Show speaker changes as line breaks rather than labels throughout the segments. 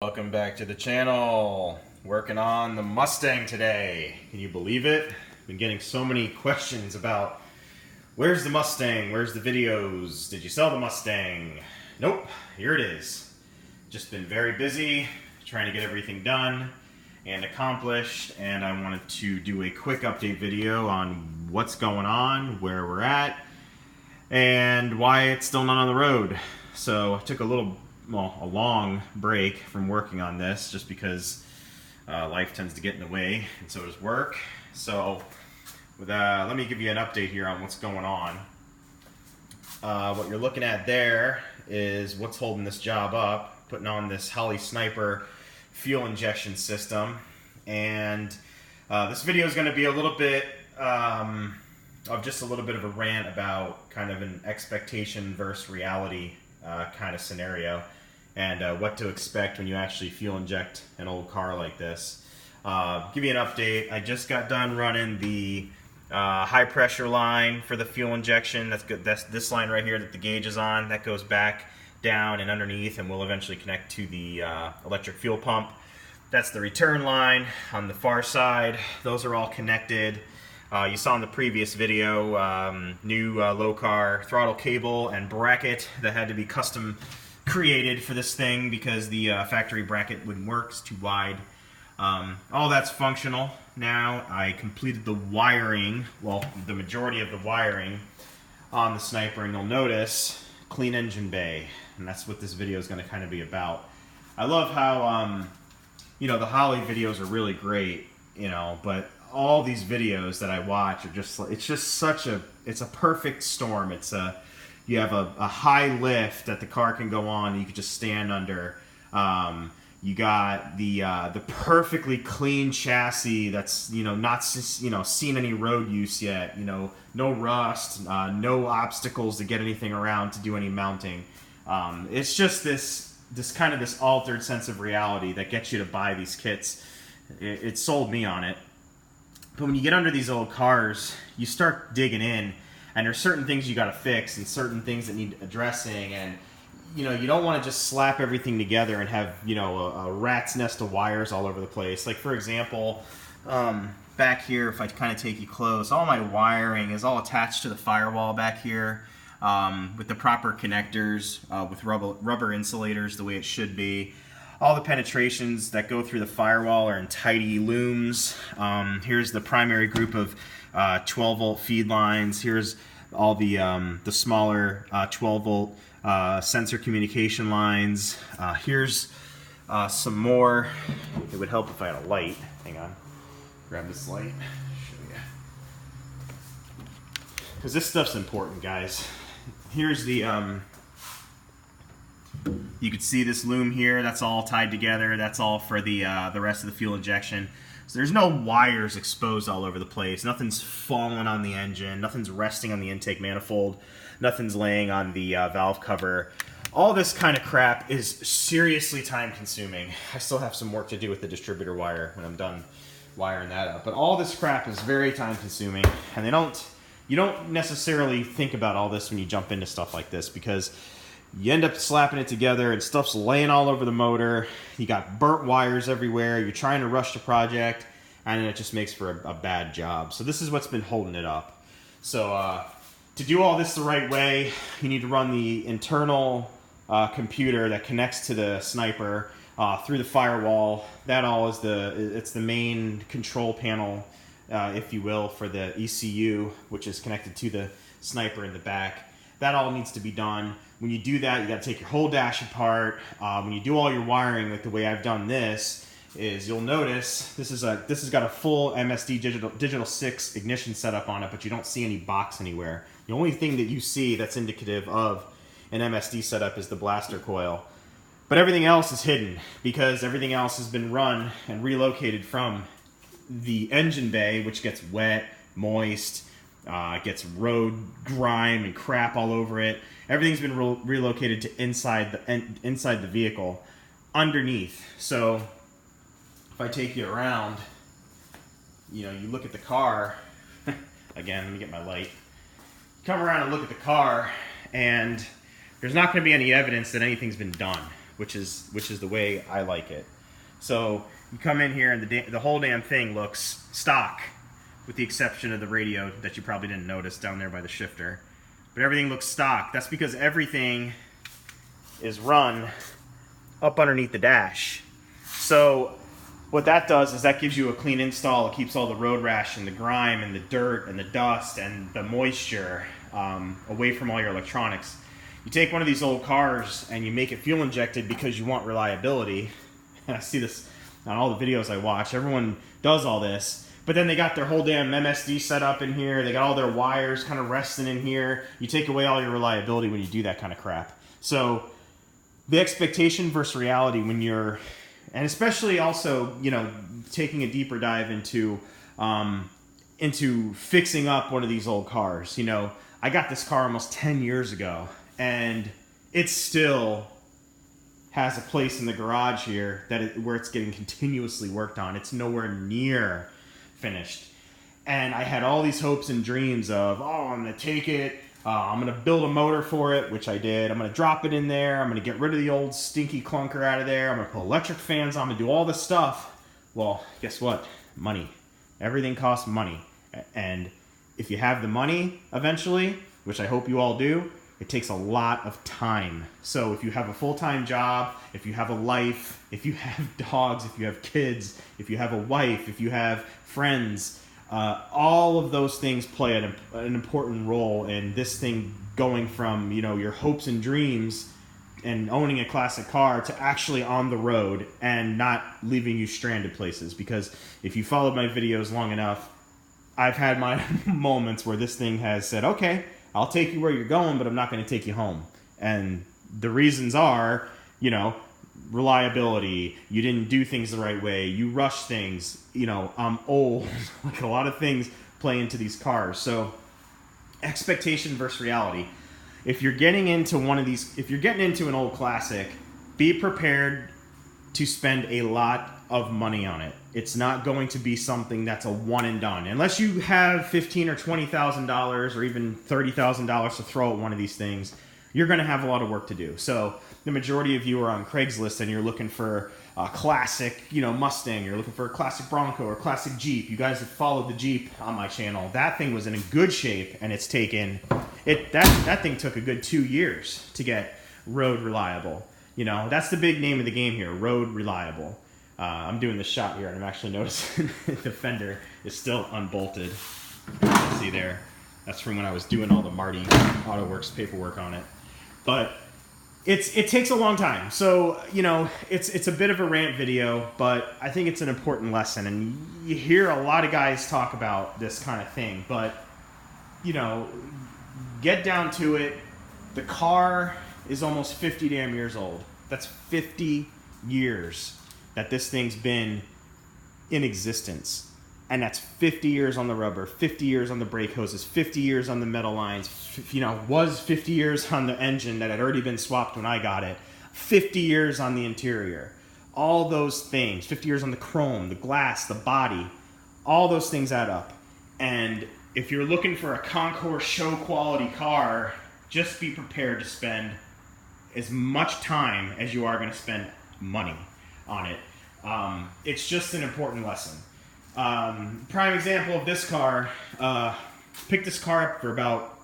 Welcome back to the channel. Working on the Mustang today. Can you believe it? Been getting so many questions about where's the Mustang? Where's the videos? Did you sell the Mustang? Nope, here it is. Just been very busy trying to get everything done and accomplished, and I wanted to do a quick update video on what's going on, where we're at, and why it's still not on the road. So I took a long break from working on this just because life tends to get in the way, and so does work. So let me give you an update here on what's going on. What you're looking at there is what's holding this job up, putting on this Holley Sniper fuel injection system. And this video is going to be a little bit of just a little bit of a rant about kind of an expectation versus reality kind of scenario, and what to expect when you actually fuel inject an old car like this. Give you an update. I just got done running the high pressure line for the fuel injection. That's good. That's this line right here that the gauge is on. That goes back, down, and underneath, and will eventually connect to the electric fuel pump. That's the return line on the far side. Those are all connected. You saw in the previous video, new low car throttle cable and bracket that had to be custom created for this thing because the factory bracket wouldn't work, it's too wide. All that's functional now. I completed the wiring, well, the majority of the wiring on the Sniper, and you'll notice clean engine bay, and that's what this video is going to kind of be about. I love how the Holley videos are really great, but all these videos that I watch are just, it's a perfect storm. You have a high lift that the car can go on, you could just stand under. You got the perfectly clean chassis that's not seen any road use yet. No rust, no obstacles to get anything around to do any mounting. It's just this kind of this altered sense of reality that gets you to buy these kits. It sold me on it. But when you get under these old cars, you start digging in, and there's certain things you got to fix and certain things that need addressing, and you don't want to just slap everything together and have a rat's nest of wires all over the place. Like, for example, back here, if I kind of take you close, all my wiring is all attached to the firewall back here, with the proper connectors, with rubber insulators the way it should be. All the penetrations that go through the firewall are in tidy looms. Here's the primary group of 12-volt feed lines. Here's all the smaller 12-volt sensor communication lines. Here's some more. It would help if I had a light. Hang on. Grab this light. Show you. Because this stuff's important, guys. Here's the... You can see this loom here, that's all tied together. That's all for the rest of the fuel injection. So there's no wires exposed all over the place. Nothing's falling on the engine. Nothing's resting on the intake manifold. Nothing's laying on the valve cover. All this kind of crap is seriously time consuming. I still have some work to do with the distributor wire when I'm done wiring that up. But all this crap is very time consuming, and you don't necessarily think about all this when you jump into stuff like this, because you end up slapping it together and stuff's laying all over the motor. You got burnt wires everywhere. You're trying to rush the project, and it just makes for a bad job. So this is what's been holding it up. So to do all this the right way, you need to run the internal computer that connects to the Sniper through the firewall. That all is it's the main control panel, if you will, for the ECU, which is connected to the Sniper in the back. That all needs to be done. When you do that, you got to take your whole dash apart. When you do all your wiring, like the way I've done this, you'll notice this has got a full MSD digital 6 ignition setup on it, but you don't see any box anywhere. The only thing that you see that's indicative of an MSD setup is the blaster coil. But everything else is hidden because everything else has been run and relocated from the engine bay, which gets wet, moist, gets road grime and crap all over it. Everything's been relocated to inside the vehicle, underneath. So if I take you around, you look at the car. Again, let me get my light. Come around and look at the car, and there's not going to be any evidence that anything's been done. which is the way I like it. So you come in here and the whole damn thing looks stock, with the exception of the radio that you probably didn't notice down there by the shifter. But everything looks stock. That's because everything is run up underneath the dash. So what that does is that gives you a clean install. It keeps all the road rash and the grime and the dirt and the dust and the moisture away from all your electronics. You take one of these old cars and you make it fuel injected because you want reliability. And I see this on all the videos I watch. Everyone does all this, but then they got their whole damn MSD set up in here. They got all their wires kind of resting in here. You take away all your reliability when you do that kind of crap. So the expectation versus reality when you're, and especially also, you know, taking a deeper dive into fixing up one of these old cars. You know, I got this car almost 10 years ago, and it still has a place in the garage here where it's getting continuously worked on. It's nowhere near finished. And I had all these hopes and dreams of, oh, I'm going to take it, I'm going to build a motor for it, which I did. I'm going to drop it in there. I'm going to get rid of the old stinky clunker out of there. I'm going to put electric fans on. I'm going to do all this stuff. Well, guess what? Money. Everything costs money. And if you have the money eventually, which I hope you all do, it takes a lot of time. So if you have a full-time job, if you have a life, if you have dogs, if you have kids, if you have a wife, if you have friends, all of those things play an important role in this thing going from, you know, your hopes and dreams and owning a classic car to actually on the road and not leaving you stranded places. Because if you followed my videos long enough, I've had my moments where this thing has said, okay, I'll take you where you're going, but I'm not going to take you home. And the reasons are, you know, reliability, you didn't do things the right way, you rush things, you know, I'm old. Like, a lot of things play into these cars. So expectation versus reality. If you're getting into one of these, if you're getting into an old classic, be prepared to spend a lot of money on it. It's not going to be something that's a one and done. Unless you have $15,000 or $20,000 or even $30,000 to throw at one of these things, you're going to have a lot of work to do. So the majority of you are on Craigslist and you're looking for a classic, you know, Mustang. You're looking for a classic Bronco or classic Jeep. You guys have followed the Jeep on my channel. That thing was in good shape, and it's taken that thing took a good 2 years to get road reliable. You know, that's the big name of the game here, road reliable. I'm doing this shot here, and I'm actually noticing the fender is still unbolted. See there? That's from when I was doing all the Marty AutoWorks paperwork on it. But it takes a long time. So, you know, it's a bit of a rant video, but I think it's an important lesson. And you hear a lot of guys talk about this kind of thing, but, you know, get down to it. The car is almost 50 damn years old. That's 50 years that this thing's been in existence. And that's 50 years on the rubber, 50 years on the brake hoses, 50 years on the metal lines, you know, was 50 years on the engine that had already been swapped when I got it, 50 years on the interior. All those things, 50 years on the chrome, the glass, the body, all those things add up. And if you're looking for a concours show quality car, just be prepared to spend as much time as you are going to spend money on it. It's just an important lesson. Prime example of this car, picked this car up for about,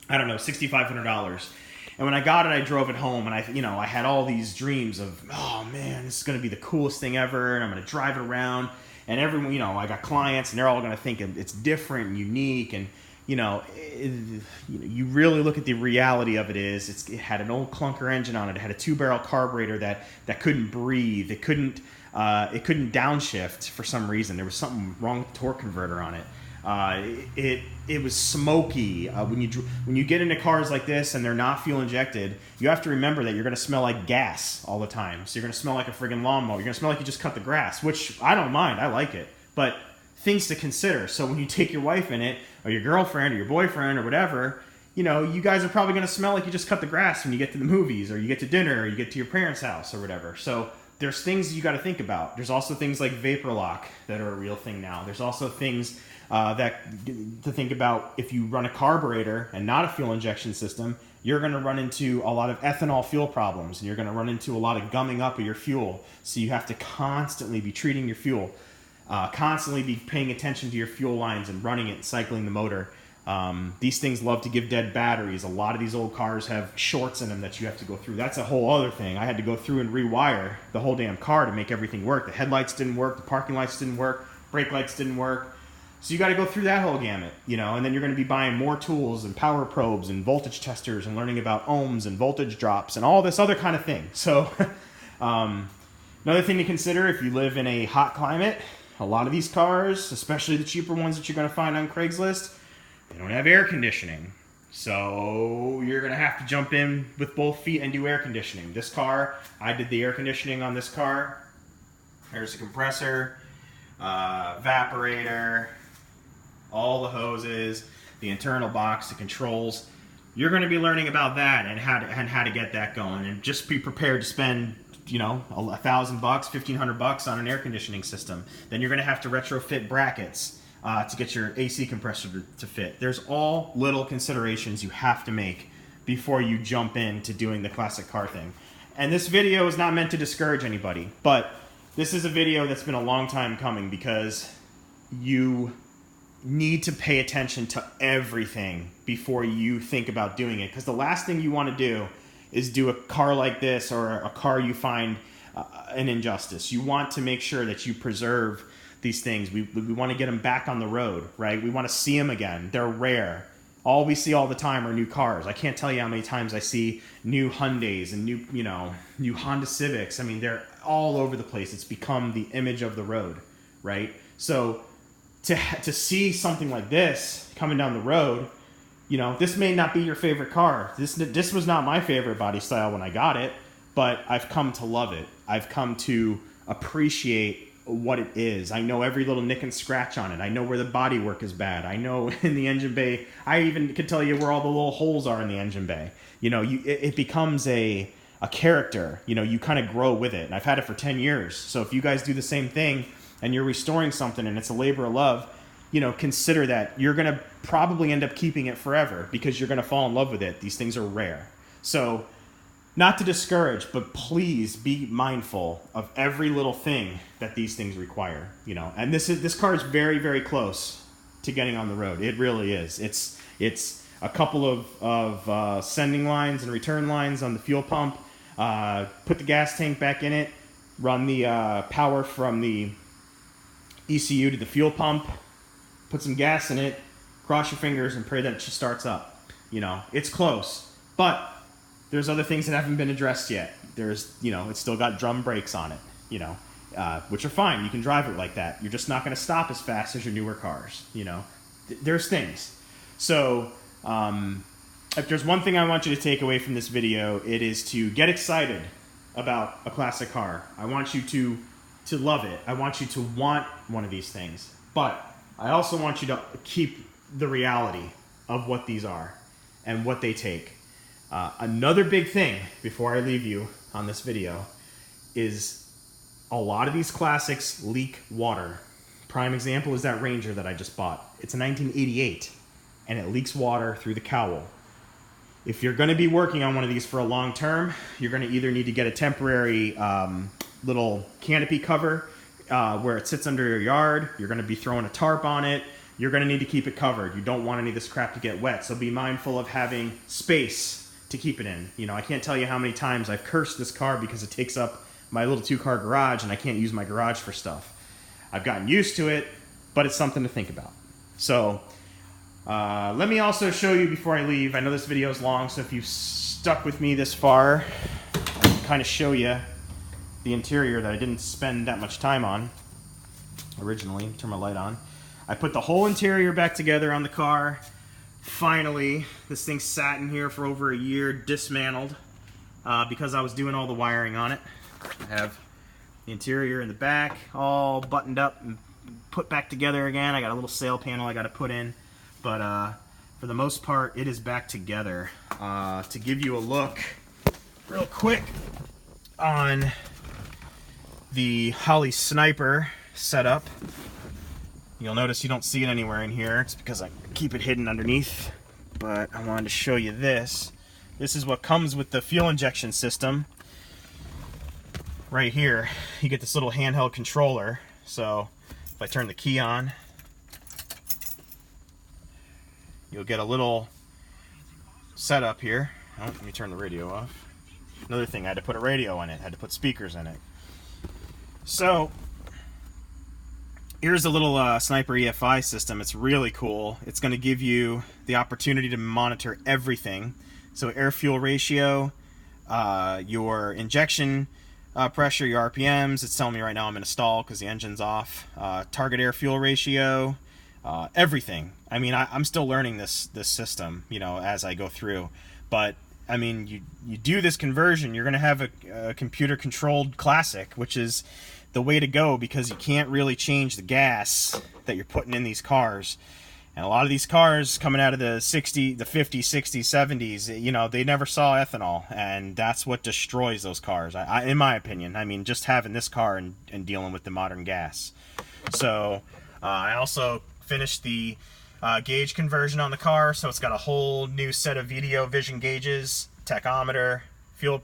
I don't know, $6,500. And when I got it, I drove it home, and I had all these dreams of, oh man, this is going to be the coolest thing ever, and I'm going to drive it around, and everyone, you know, I got clients, and they're all going to think it's different and unique, and you really look at the reality of it is, it had an old clunker engine on it. It had a 2-barrel carburetor that couldn't breathe. It couldn't downshift for some reason. There was something wrong with the torque converter on it. It was smoky. When you get into cars like this and they're not fuel injected, you have to remember that you're going to smell like gas all the time. So you're going to smell like a friggin' lawnmower. You're going to smell like you just cut the grass, which I don't mind. I like it. But things to consider. So when you take your wife in it, or your girlfriend, or your boyfriend, or whatever, you know, you guys are probably going to smell like you just cut the grass when you get to the movies, or you get to dinner, or you get to your parents' house, or whatever. So there's things you got to think about. There's also things like vapor lock that are a real thing now. There's also things to think about if you run a carburetor and not a fuel injection system, you're going to run into a lot of ethanol fuel problems, and you're going to run into a lot of gumming up of your fuel. So you have to constantly be treating your fuel, constantly be paying attention to your fuel lines and running it and cycling the motor. These things love to give dead batteries. A lot of these old cars have shorts in them that you have to go through. That's a whole other thing. I had to go through and rewire the whole damn car to make everything work. The headlights didn't work, the parking lights didn't work, brake lights didn't work. So you got to go through that whole gamut, you know, and then you're going to be buying more tools and power probes and voltage testers and learning about ohms and voltage drops and all this other kind of thing. So another thing to consider if you live in a hot climate, a lot of these cars, especially the cheaper ones that you're going to find on Craigslist, they don't have air conditioning. So you're going to have to jump in with both feet and do air conditioning. This car, I did the air conditioning on this car. There's the compressor, evaporator, all the hoses, the internal box, the controls. You're going to be learning about that and how to get that going, and just be prepared to spend, you know, $1,000, $1,500 on an air conditioning system. Then you're going to have to retrofit brackets to get your AC compressor to fit. There's all little considerations you have to make before you jump into doing the classic car thing. And this video is not meant to discourage anybody, but this is a video that's been a long time coming because you need to pay attention to everything before you think about doing it. Because the last thing you want to do is do a car like this or a car you find an injustice. You want to make sure that you preserve these things. We want to get them back on the road, right? We want to see them again. They're rare. All we see all the time are new cars. I can't tell you how many times I see new Hyundais and new Honda Civics. I mean, they're all over the place. It's become the image of the road, right? So to see something like this coming down the road, you know, this may not be your favorite car. This was not my favorite body style when I got it, but I've come to love it. I've come to appreciate what it is. I know every little nick and scratch on it. I know where the body work is bad. I know in the engine bay, I even could tell you where all the little holes are in the engine bay. You know, it becomes a character. You know, you kind of grow with it. And I've had it for 10 years. So if you guys do the same thing and you're restoring something and it's a labor of love, you know, consider that you're going to probably end up keeping it forever because you're going to fall in love with it. These things are rare. So not to discourage, but please be mindful of every little thing that these things require, you know. And this car is very, very close to getting on the road. It really is. It's a couple of sending lines and return lines on the fuel pump. Put the gas tank back in it. Run the power from the ECU to the fuel pump. Put some gas in it. Cross your fingers and pray that it starts up. You know, it's close, but there's other things that haven't been addressed yet. There's, you know, it's still got drum brakes on it, you know, which are fine. You can drive it like that. You're just not going to stop as fast as your newer cars, you know. There's things. So if there's one thing I want you to take away from this video, it is to get excited about a classic car. I want you to love it. I want you to want one of these things. But I also want you to keep the reality of what these are and what they take. Another big thing before I leave you on this video is a lot of these classics leak water. Prime example is that Ranger that I just bought. It's a 1988 and it leaks water through the cowl. If you're going to be working on one of these for a long term, you're going to either need to get a temporary little canopy cover where it sits under your yard. You're going to be throwing a tarp on it. You're going to need to keep it covered. You don't want any of this crap to get wet, so be mindful of having space to keep it in. You know, I can't tell you how many times I've cursed this car because it takes up my little 2-car garage and I can't use my garage for stuff. I've gotten used to it, but it's something to think about. So let me also show you before I leave. I know this video is long, so if you've stuck with me this far, I can kind of show you the interior that I didn't spend that much time on originally. Turn my light on. I put the whole interior back together on the car. Finally, this thing sat in here for over a year, dismantled, because I was doing all the wiring on it. I have the interior in the back all buttoned up and put back together again. I got a little sail panel I got to put in, but for the most part, it is back together. To give you a look real quick on the Holly Sniper setup, you'll notice you don't see it anywhere in here. It's because I keep it hidden underneath. But I wanted to show you this. This is what comes with the fuel injection system. Right here, you get this little handheld controller. So if I turn the key on, you'll get a little setup here. Oh, let me turn the radio off. Another thing, I had to put a radio in it, had to put speakers in it. So here's a little Sniper EFI system. It's really cool. It's going to give you the opportunity to monitor everything. So air-fuel ratio, your injection pressure, your RPMs. It's telling me right now I'm in a stall because the engine's off. Target air-fuel ratio, everything. I mean, I'm still learning this system, you know, as I go through. But I mean, you do this conversion, you're going to have a computer-controlled classic, which is the way to go because you can't really change the gas that you're putting in these cars. And a lot of these cars coming out of the 50s, 60s, 70s, you know, they never saw ethanol, and that's what destroys those cars, in my opinion. I mean, just having this car and dealing with the modern gas. So I also finished the gauge conversion on the car, so it's got a whole new set of video vision gauges, tachometer, fuel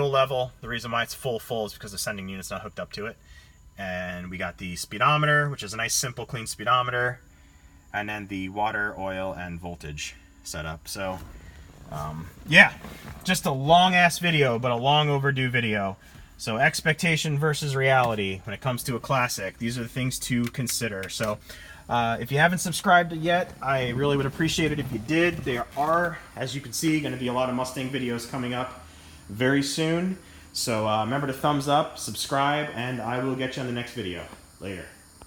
level. The reason why it's full is because the sending unit's not hooked up to it. And we got the speedometer, which is a nice, simple, clean speedometer, and then the water, oil, and voltage setup. So, yeah, just a long-ass video, but a long overdue video. So expectation versus reality when it comes to a classic. These are the things to consider. So if you haven't subscribed yet, I really would appreciate it if you did. There are, as you can see, going to be a lot of Mustang videos coming up very soon. So remember to thumbs up, subscribe, and I will get you on the next video. Later.